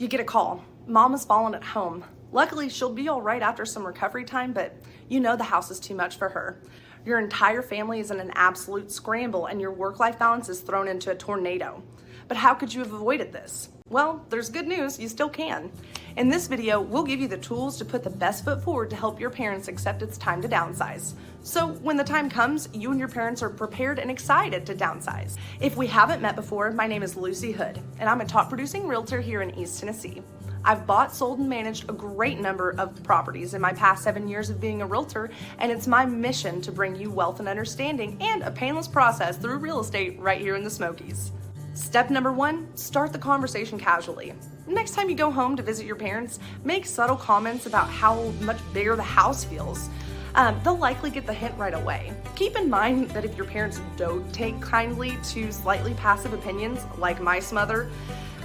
You get a call. Mom has fallen at home. Luckily, she'll be all right after some recovery time, but you know the house is too much for her. Your entire family is in an absolute scramble and your work-life balance is thrown into a tornado. But how could you have avoided this? Well, there's good news, you still can. In this video, we'll give you the tools to put the best foot forward to help your parents accept it's time to downsize. So when the time comes, you and your parents are prepared and excited to downsize. If we haven't met before, my name is Lucy Hood, and I'm a top producing realtor here in East Tennessee. I've bought, sold, and managed a great number of properties in my past 7 years of being a realtor, and it's my mission to bring you wealth and understanding and a painless process through real estate right here in the Smokies. Step number 1, start the conversation casually. Next time you go home to visit your parents, make subtle comments about how much bigger the house feels. They'll likely get the hint right away. Keep in mind that if your parents don't take kindly to slightly passive opinions, like my smother,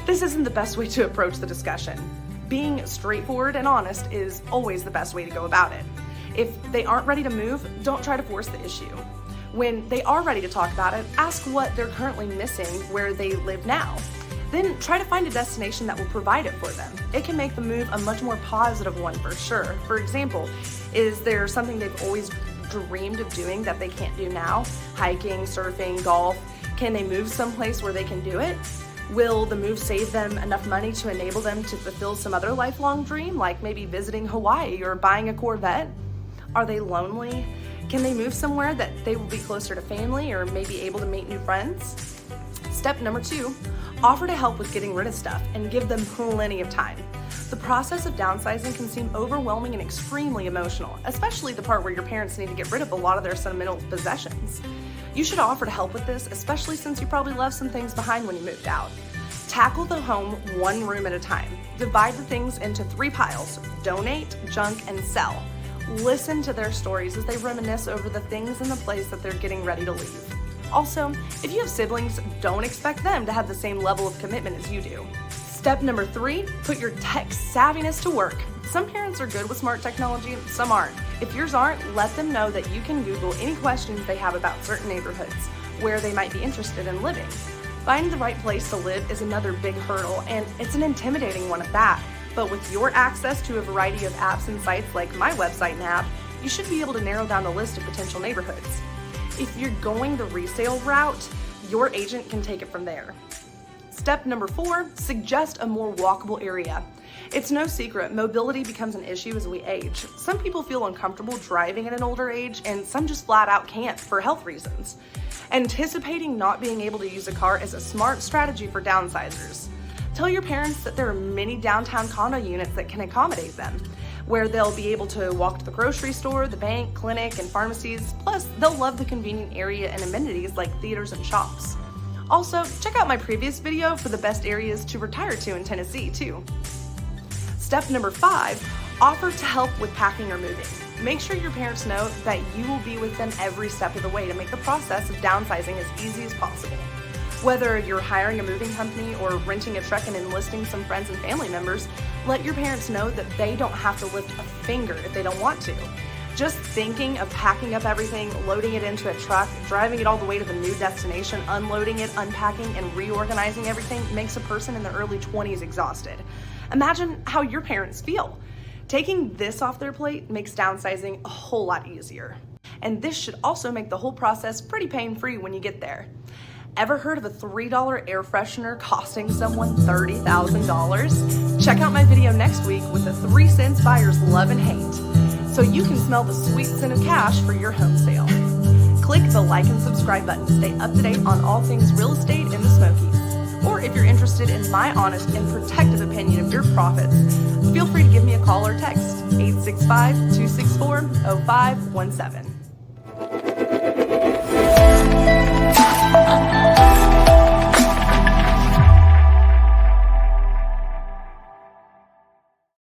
this isn't the best way to approach the discussion. Being straightforward and honest is always the best way to go about it. If they aren't ready to move, don't try to force the issue. When they are ready to talk about it, ask what they're currently missing where they live now. Then try to find a destination that will provide it for them. It can make the move a much more positive one for sure. For example, is there something they've always dreamed of doing that they can't do now? Hiking, surfing, golf. Can they move someplace where they can do it? Will the move save them enough money to enable them to fulfill some other lifelong dream, like maybe visiting Hawaii or buying a Corvette? Are they lonely? Can they move somewhere that they will be closer to family or maybe able to meet new friends? Step number 2, offer to help with getting rid of stuff and give them plenty of time. The process of downsizing can seem overwhelming and extremely emotional, especially the part where your parents need to get rid of a lot of their sentimental possessions. You should offer to help with this, especially since you probably left some things behind when you moved out. Tackle the home one room at a time. Divide the things into 3 piles: donate, junk, and sell. Listen to their stories as they reminisce over the things in the place that they're getting ready to leave. Also, if you have siblings, don't expect them to have the same level of commitment as you do. Step number 3, put your tech savviness to work. Some parents are good with smart technology, some aren't. If yours aren't, let them know that you can Google any questions they have about certain neighborhoods, where they might be interested in living. Finding the right place to live is another big hurdle, and it's an intimidating one at that. But with your access to a variety of apps and sites like my website and app, you should be able to narrow down the list of potential neighborhoods. If you're going the resale route, your agent can take it from there. Step number 4, suggest a more walkable area. It's no secret, mobility becomes an issue as we age. Some people feel uncomfortable driving at an older age, and some just flat out can't for health reasons. Anticipating not being able to use a car is a smart strategy for downsizers. Tell your parents that there are many downtown condo units that can accommodate them, where they'll be able to walk to the grocery store, the bank, clinic, and pharmacies. Plus, they'll love the convenient area and amenities like theaters and shops. Also, check out my previous video for the best areas to retire to in Tennessee, too. Step number 5, offer to help with packing or moving. Make sure your parents know that you will be with them every step of the way to make the process of downsizing as easy as possible. Whether you're hiring a moving company or renting a truck and enlisting some friends and family members, let your parents know that they don't have to lift a finger if they don't want to. Just thinking of packing up everything, loading it into a truck, driving it all the way to the new destination, unloading it, unpacking, and reorganizing everything makes a person in their early 20s exhausted. Imagine how your parents feel. Taking this off their plate makes downsizing a whole lot easier. And this should also make the whole process pretty pain-free when you get there. Ever heard of a $3 air freshener costing someone $30,000? Check out my video next week with the 3 cents buyers love and hate, so you can smell the sweet scent of cash for your home sale. Click the like and subscribe button to stay up to date on all things real estate in the Smokies. Or if you're interested in my honest and protective opinion of your profits, feel free to give me a call or text 865-264-0517.